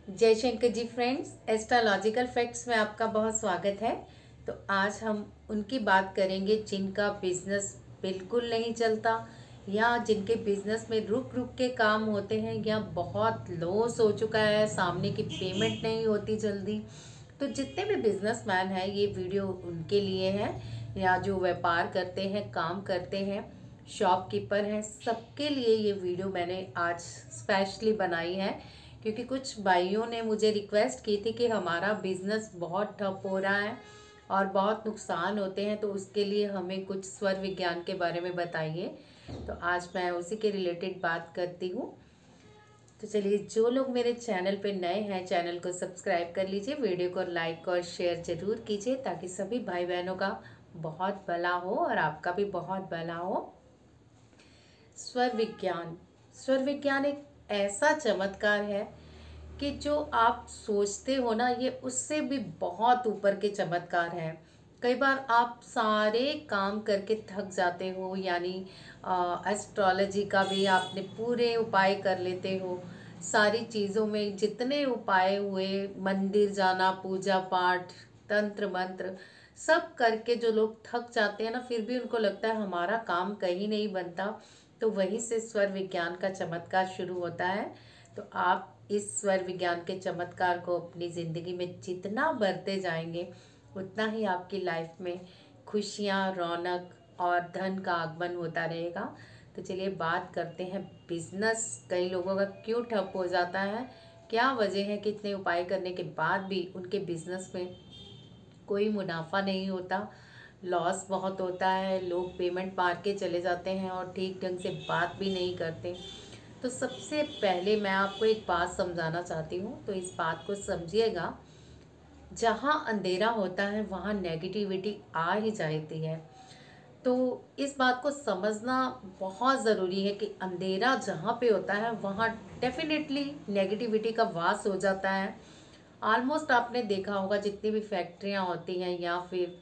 जय Shankar ji friends, astrological facts में आपका बहुत स्वागत है। तो आज हम उनकी बात करेंगे जिनका बिजनेस बिल्कुल नहीं चलता या जिनके बिजनेस में रुक रुक के काम होते हैं या बहुत लॉस हो चुका है, सामने की पेमेंट नहीं होती जल्दी। तो जितने भी बिजनेसमैन हैं ये वीडियो उनके लिए है, या जो व्यापार करते हैं, काम करते हैं, शॉपकीपर हैं, सबके लिए ये वीडियो मैंने आज स्पेशली बनाई है। क्योंकि कुछ भाइयों ने मुझे रिक्वेस्ट की थी कि हमारा बिजनेस बहुत ठप हो रहा है और बहुत नुकसान होते हैं, तो उसके लिए हमें कुछ स्वर विज्ञान के बारे में बताइए। तो आज मैं उसी के रिलेटेड बात करती हूँ। तो चलिए, जो लोग मेरे चैनल पे नए हैं चैनल को सब्सक्राइब कर लीजिए, वीडियो को लाइक और शेयर जरूर कीजिए ताकि सभी भाई बहनों का बहुत भला हो और आपका भी बहुत भला हो। स्वर विज्ञान एक ऐसा चमत्कार है कि जो आप सोचते हो ना, ये उससे भी बहुत ऊपर के चमत्कार हैं। कई बार आप सारे काम करके थक जाते हो, यानी एस्ट्रोलॉजी का भी आपने पूरे उपाय कर लेते हो, सारी चीज़ों में जितने उपाय हुए, मंदिर जाना, पूजा पाठ, तंत्र मंत्र सब करके जो लोग थक जाते हैं ना, फिर भी उनको लगता है हमारा काम कहीं नहीं बनता। तो वहीं से स्वर विज्ञान का चमत्कार शुरू होता है। तो आप इस स्वर विज्ञान के चमत्कार को अपनी ज़िंदगी में जितना बढ़ते जाएंगे उतना ही आपकी लाइफ में खुशियाँ, रौनक और धन का आगमन होता रहेगा। तो चलिए बात करते हैं बिजनेस कई लोगों का क्यों ठप हो जाता है, क्या वजह है कि इतने उपाय करने के बाद भी उनके बिजनेस में कोई मुनाफा नहीं होता, लॉस बहुत होता है, लोग पेमेंट मार के चले जाते हैं और ठीक ढंग से बात भी नहीं करते। तो सबसे पहले मैं आपको एक बात समझाना चाहती हूँ, तो इस बात को समझिएगा। जहाँ अंधेरा होता है वहाँ नेगेटिविटी आ ही जाती है। तो इस बात को समझना बहुत ज़रूरी है कि अंधेरा जहाँ पे होता है वहाँ डेफिनेटली नेगेटिविटी का वास हो जाता है। ऑलमोस्ट आपने देखा होगा जितनी भी फैक्ट्रियाँ होती हैं या फिर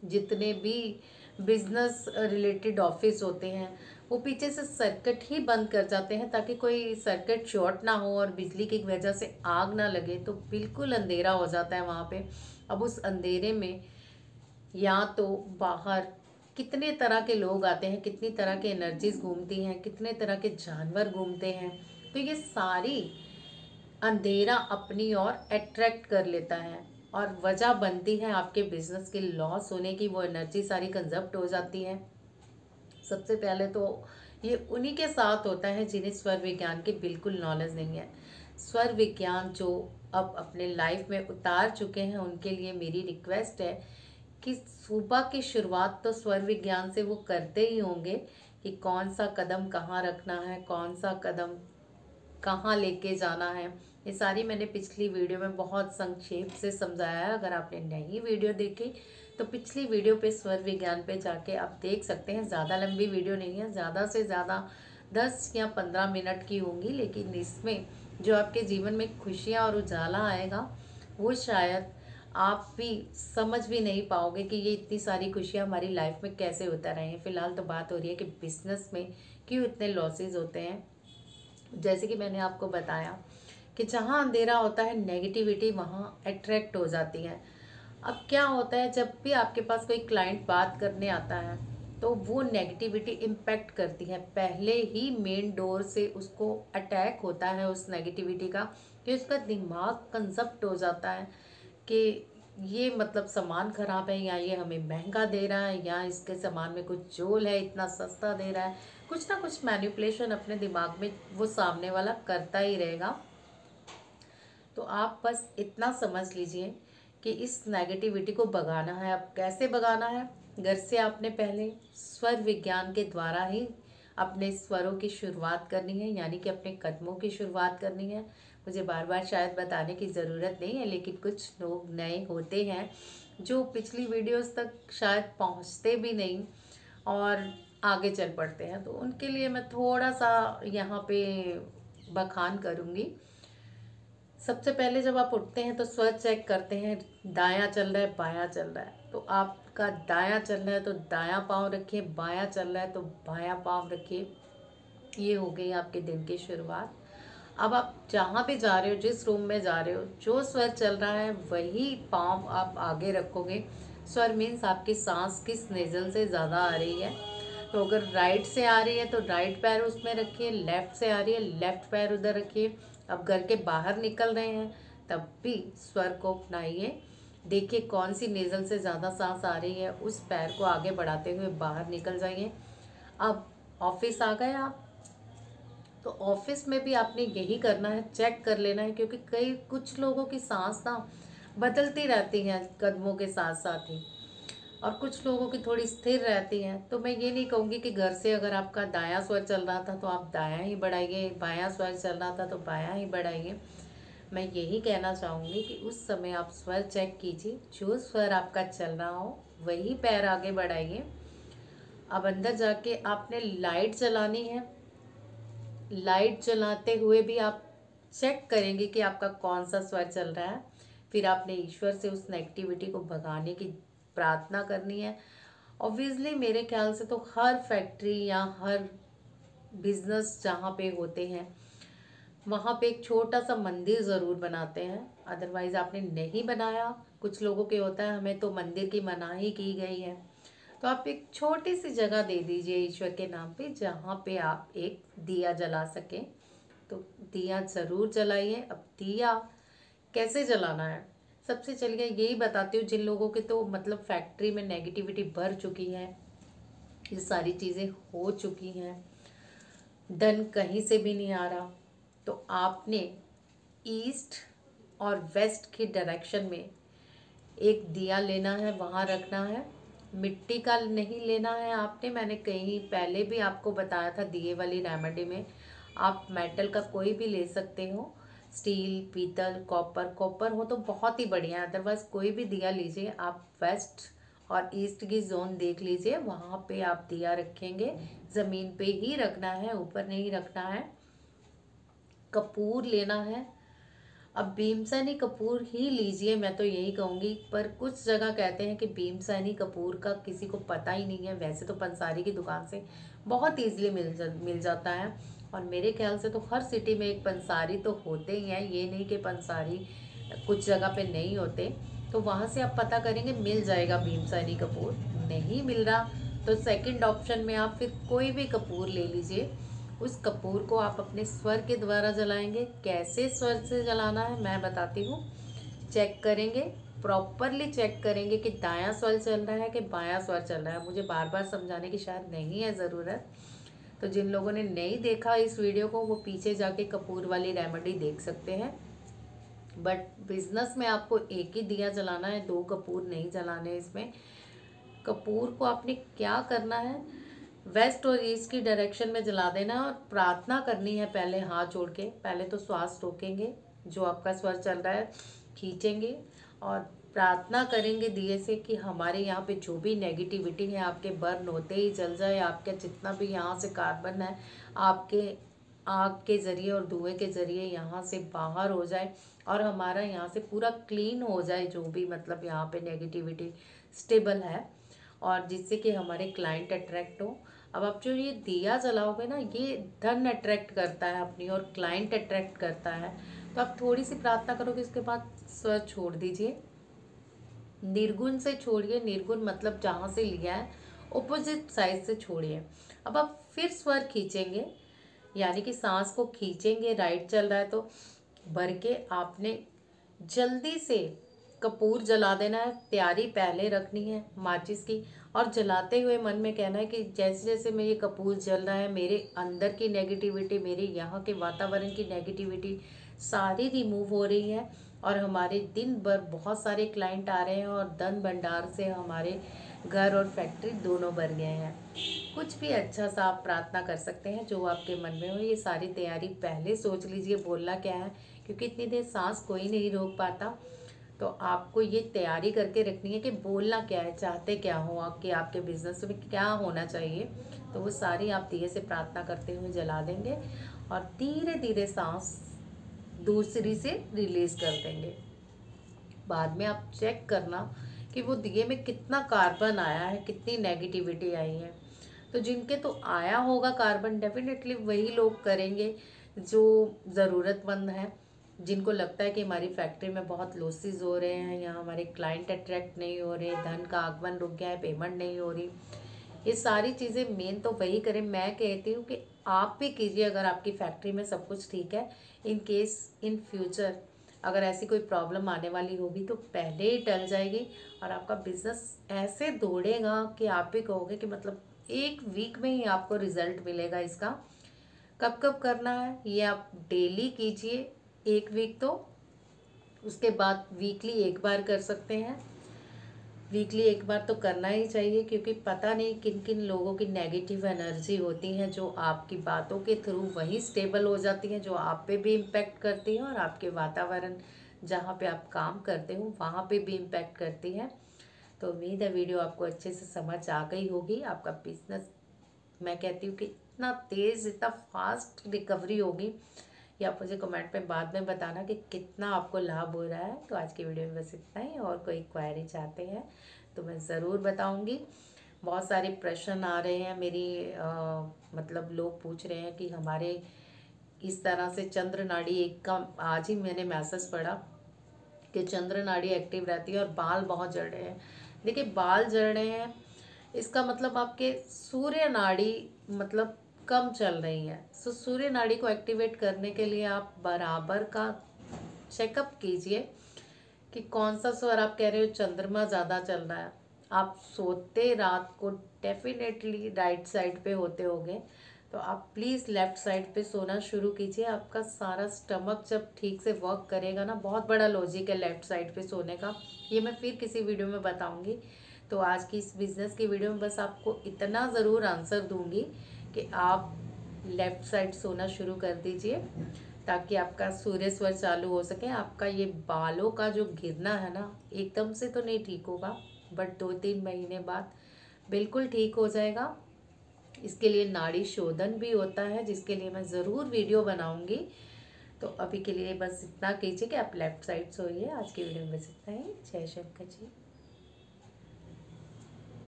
जितने भी बिजनेस रिलेटेड ऑफिस होते हैं, वो पीछे से सर्किट ही बंद कर जाते हैं ताकि कोई सर्किट शॉर्ट ना हो और बिजली की वजह से आग ना लगे। तो बिल्कुल अंधेरा हो जाता है वहाँ पे। अब उस अंधेरे में या तो बाहर कितने तरह के लोग आते हैं, कितनी तरह की एनर्जीज घूमती हैं, कितने तरह के जानवर घूमते हैं। तो ये सारी अंधेरा अपनी ओर अट्रैक्ट कर लेता है और वजह बनती है आपके बिजनेस के लॉस होने की। वो एनर्जी सारी कंजप्ट हो जाती है। सबसे पहले तो ये उन्हीं के साथ होता है जिन्हें स्वर विज्ञान की बिल्कुल नॉलेज नहीं है। स्वर विज्ञान जो अब अपने लाइफ में उतार चुके हैं उनके लिए मेरी रिक्वेस्ट है कि सुबह की शुरुआत तो स्वर विज्ञान से वो करते ही होंगे कि कौन सा कदम कहाँ रखना है, कौन सा कदम कहाँ लेके जाना है। ये सारी मैंने पिछली वीडियो में बहुत संक्षेप से समझाया है। अगर आपने नई वीडियो देखी तो पिछली वीडियो पे स्वर विज्ञान पे जाके आप देख सकते हैं। ज़्यादा लंबी वीडियो नहीं है, ज़्यादा से ज़्यादा 10 या 15 मिनट की होंगी, लेकिन इसमें जो आपके जीवन में खुशियाँ और उजाला आएगा वो शायद आप भी समझ भी नहीं पाओगे कि ये इतनी सारी खुशियाँ हमारी लाइफ में कैसे होता रहे हैं। फिलहाल तो बात हो रही है कि बिजनेस में क्यों इतने लॉसेज होते हैं। जैसे कि मैंने आपको बताया कि जहाँ अंधेरा होता है नेगेटिविटी वहाँ अट्रैक्ट हो जाती है। अब क्या होता है, जब भी आपके पास कोई क्लाइंट बात करने आता है तो वो नेगेटिविटी इम्पैक्ट करती है। पहले ही मेन डोर से उसको अटैक होता है उस नेगेटिविटी का, कि उसका दिमाग कंजप्ट हो जाता है कि ये मतलब सामान ख़राब है, या ये हमें महंगा दे रहा है, या इसके सामान में कुछ झोल है, इतना सस्ता दे रहा है। कुछ ना कुछ मैनिपुलेशन अपने दिमाग में वो सामने वाला करता ही रहेगा। तो आप बस इतना समझ लीजिए कि इस नेगेटिविटी को भगाना है। अब कैसे भगाना है? घर से आपने पहले स्वर विज्ञान के द्वारा ही अपने स्वरों की शुरुआत करनी है, यानी कि अपने कदमों की शुरुआत करनी है। मुझे बार बार शायद बताने की ज़रूरत नहीं है, लेकिन कुछ लोग नए होते हैं जो पिछली वीडियोस तक शायद पहुंचते भी नहीं और आगे चल पड़ते हैं। तो उनके लिए मैं थोड़ा सा यहाँ पे बखान करूँगी। सबसे पहले जब आप उठते हैं तो स्वर चेक करते हैं, दायां चल रहा है, बायां चल रहा है। तो आपका दायां चल रहा है तो दायां पाँव रखिए, बायां चल रहा है तो बायां पाँव रखिए। ये हो गई आपके दिन की शुरुआत। अब आप जहाँ पे जा रहे हो, जिस रूम में जा रहे हो, जो स्वर चल रहा है वही पाँव आप आगे रखोगे। स्वर मीन्स आपकी सांस किस नेजल से ज़्यादा आ रही है। तो अगर राइट से आ रही है तो राइट पैर उसमें रखिए, लेफ्ट से आ रही है लेफ्ट पैर उधर रखिए। अब घर के बाहर निकल रहे हैं तब भी स्वर को अपनाइए। देखिए कौन सी नेजल से ज़्यादा सांस आ रही है, उस पैर को आगे बढ़ाते हुए बाहर निकल जाइए। अब ऑफिस आ गए आप, तो ऑफिस में भी आपने यही करना है, चेक कर लेना है, क्योंकि कुछ लोगों की सांस ना बदलती रहती है कदमों के साथ साथ ही, और कुछ लोगों की थोड़ी स्थिर रहती हैं। तो मैं ये नहीं कहूँगी कि घर से अगर आपका दायां स्वर चल रहा था तो आप दायां ही बढ़ाइए, बायां स्वर चल रहा था तो बायां ही बढ़ाइए। मैं यही कहना चाहूँगी कि उस समय आप स्वर चेक कीजिए, जो स्वर आपका चल रहा हो वही पैर आगे बढ़ाइए। अब अंदर जाके आपने लाइट जलानी है। लाइट जलाते हुए भी आप चेक करेंगे कि आपका कौन सा स्वर चल रहा है। फिर आपने ईश्वर से उस नेगेटिविटी को भगाने की प्रार्थना करनी है। ऑब्वियसली मेरे ख्याल से तो हर फैक्ट्री या हर बिजनेस जहाँ पे होते हैं वहाँ पे एक छोटा सा मंदिर ज़रूर बनाते हैं, अदरवाइज़ आपने नहीं बनाया। कुछ लोगों के होता है हमें तो मंदिर की मनाही की गई है, तो आप एक छोटी सी जगह दे दीजिए ईश्वर के नाम पे जहाँ पे आप एक दिया जला सकें। तो दिया ज़रूर जलाइए। अब दिया कैसे जलाना है, सबसे चलिए यही बताती हूँ। जिन लोगों के तो मतलब फैक्ट्री में नेगेटिविटी भर चुकी है, ये सारी चीज़ें हो चुकी हैं, धन कहीं से भी नहीं आ रहा, तो आपने ईस्ट और वेस्ट की डायरेक्शन में एक दिया लेना है, वहाँ रखना है। मिट्टी का नहीं लेना है आपने, मैंने कहीं पहले भी आपको बताया था दिए वाली रेमेडी में। आप मेटल का कोई भी ले सकते हो, स्टील, पीतल, कॉपर। कॉपर हो तो बहुत ही बढ़िया है, अदरवाइज कोई भी दिया लीजिए। आप वेस्ट और ईस्ट की जोन देख लीजिए, वहाँ पे आप दिया रखेंगे। ज़मीन पे ही रखना है, ऊपर नहीं रखना है। कपूर लेना है। अब भीमसेनी कपूर ही लीजिए, मैं तो यही कहूँगी, पर कुछ जगह कहते हैं कि भीमसेनी कपूर का किसी को पता ही नहीं है। वैसे तो पंसारी की दुकान से बहुत ईजिली मिल जाता है, और मेरे ख्याल से तो हर सिटी में एक पंसारी तो होते ही हैं, ये नहीं कि पंसारी कुछ जगह पे नहीं होते। तो वहाँ से आप पता करेंगे, मिल जाएगा भीमसेनी कपूर। नहीं मिल रहा तो सेकंड ऑप्शन में आप फिर कोई भी कपूर ले लीजिए। उस कपूर को आप अपने स्वर के द्वारा जलाएंगे। कैसे स्वर से जलाना है मैं बताती हूँ। चेक करेंगे, प्रॉपरली चेक करेंगे कि दायां स्वर चल रहा है कि बायां स्वर चल रहा है। मुझे बार बार समझाने की शायद नहीं है ज़रूरत, तो जिन लोगों ने नहीं देखा इस वीडियो को वो पीछे जाके कपूर वाली रेमेडी देख सकते हैं। बट बिजनेस में आपको एक ही दिया जलाना है, दो कपूर नहीं जलाने। इसमें कपूर को आपने क्या करना है, वेस्ट और ईस्ट की डायरेक्शन में जला देना है, और प्रार्थना करनी है पहले हाथ जोड़ के। पहले तो श्वास रोकेंगे, जो आपका स्वर चल रहा है खींचेंगे, और प्रार्थना करेंगे दिए से कि हमारे यहाँ पे जो भी नेगेटिविटी है आपके बर्न होते ही जल जाए। आपका जितना भी यहाँ से कार्बन है आपके आग के ज़रिए और धुएं के ज़रिए यहाँ से बाहर हो जाए, और हमारा यहाँ से पूरा क्लीन हो जाए जो भी मतलब यहाँ पे नेगेटिविटी स्टेबल है, और जिससे कि हमारे क्लाइंट अट्रैक्ट हो। अब आप जो ये दिया जलाओगे ना, ये धन अट्रैक्ट करता है अपनी और क्लाइंट अट्रैक्ट करता है। तो आप थोड़ी सी प्रार्थना करोगे, उसके बाद स्वर छोड़ दीजिए। निर्गुण से छोड़िए, निर्गुण मतलब जहाँ से लिया है ऑपोजिट साइड से छोड़िए। अब आप फिर स्वर खींचेंगे, यानी कि सांस को खींचेंगे। राइट चल रहा है तो भर के आपने जल्दी से कपूर जला देना है। तैयारी पहले रखनी है माचिस की, और जलाते हुए मन में कहना है कि जैसे जैसे मैं ये कपूर जल रहा है, मेरे अंदर की नेगेटिविटी, मेरे यहाँ के वातावरण की नेगेटिविटी सारी रिमूव हो रही है, और हमारे दिन भर बहुत सारे क्लाइंट आ रहे हैं, और धन भंडार से हमारे घर और फैक्ट्री दोनों भर गए हैं। कुछ भी अच्छा सा आप प्रार्थना कर सकते हैं जो आपके मन में हो। ये सारी तैयारी पहले सोच लीजिए बोलना क्या है, क्योंकि इतनी देर सांस कोई नहीं रोक पाता। तो आपको ये तैयारी करके रखनी है कि बोलना क्या है, चाहते क्या हो, कि आपके बिजनेस में क्या होना चाहिए। तो वो सारी आप दिए से प्रार्थना करते हुए जला देंगे, और धीरे धीरे सांस दूसरी से रिलीज कर देंगे। बाद में आप चेक करना कि वो दिए में कितना कार्बन आया है, कितनी नेगेटिविटी आई है। तो जिनके तो आया होगा कार्बन, डेफिनेटली वही लोग करेंगे जो ज़रूरतमंद हैं, जिनको लगता है कि हमारी फैक्ट्री में बहुत लॉसेस हो रहे हैं या हमारे क्लाइंट अट्रैक्ट नहीं हो रहे, धन का आगमन रुक गया है, पेमेंट नहीं हो रही, ये सारी चीज़ें मेन तो वही करें। मैं कहती हूँ कि आप भी कीजिए अगर आपकी फैक्ट्री में सब कुछ ठीक है। इन केस इन फ्यूचर अगर ऐसी कोई प्रॉब्लम आने वाली होगी तो पहले ही टल जाएगी और आपका बिजनेस ऐसे दौड़ेगा कि आप भी कहोगे कि मतलब 1 वीक में ही आपको रिजल्ट मिलेगा इसका। कब कब करना है ये आप डेली कीजिए 1 वीक, तो उसके बाद वीकली एक बार कर सकते हैं। वीकली एक बार तो करना ही चाहिए, क्योंकि पता नहीं किन किन लोगों की नेगेटिव एनर्जी होती हैं जो आपकी बातों के थ्रू वही स्टेबल हो जाती हैं, जो आप पे भी इम्पेक्ट करती हैं और आपके वातावरण जहाँ पे आप काम करते हो वहाँ पे भी इम्पेक्ट करती हैं। तो उम्मीद है वीडियो आपको अच्छे से समझ आ गई होगी। आपका बिजनेस, मैं कहती हूँ कि इतना तेज़ इतना फास्ट रिकवरी होगी, ये आप मुझे कमेंट में बाद में बताना कि कितना आपको लाभ हो रहा है। तो आज की वीडियो में बस इतना ही, और कोई क्वेरी चाहते हैं तो मैं ज़रूर बताऊंगी। बहुत सारे प्रश्न आ रहे हैं मेरी मतलब लोग पूछ रहे हैं कि हमारे इस तरह से चंद्र नाड़ी एक का, आज ही मैंने मैसेज पढ़ा कि चंद्र नाड़ी एक्टिव रहती है और बाल बहुत जड़ रहे हैं। देखिए बाल जड़ रहे हैं इसका मतलब आपके सूर्य नाड़ी मतलब कम चल रही है। सो सूर्य नाड़ी को एक्टिवेट करने के लिए आप बराबर का चेकअप कीजिए कि कौन सा स्वर आप कह रहे हो चंद्रमा ज़्यादा चल रहा है। आप सोते रात को डेफिनेटली राइट साइड पे होते होंगे, तो आप प्लीज़ लेफ़्ट साइड पे सोना शुरू कीजिए। आपका सारा स्टमक जब ठीक से वर्क करेगा ना, बहुत बड़ा लॉजिक है लेफ़्ट साइड पे सोने का, ये मैं फिर किसी वीडियो में बताऊंगी। तो आज की इस बिज़नेस की वीडियो में बस आपको इतना ज़रूर आंसर दूंगी कि आप लेफ़्ट साइड सोना शुरू कर दीजिए, ताकि आपका सूर्य स्वर चालू हो सके। आपका ये बालों का जो गिरना है ना, एकदम से तो नहीं ठीक होगा, बट 2-3 महीने बाद बिल्कुल ठीक हो जाएगा। इसके लिए नाड़ी शोधन भी होता है, जिसके लिए मैं ज़रूर वीडियो बनाऊंगी। तो अभी के लिए बस इतना कीजिए कि आप लेफ़्ट साइड सोइए। आज की वीडियो में बस इतना ही। जय शंकर जी।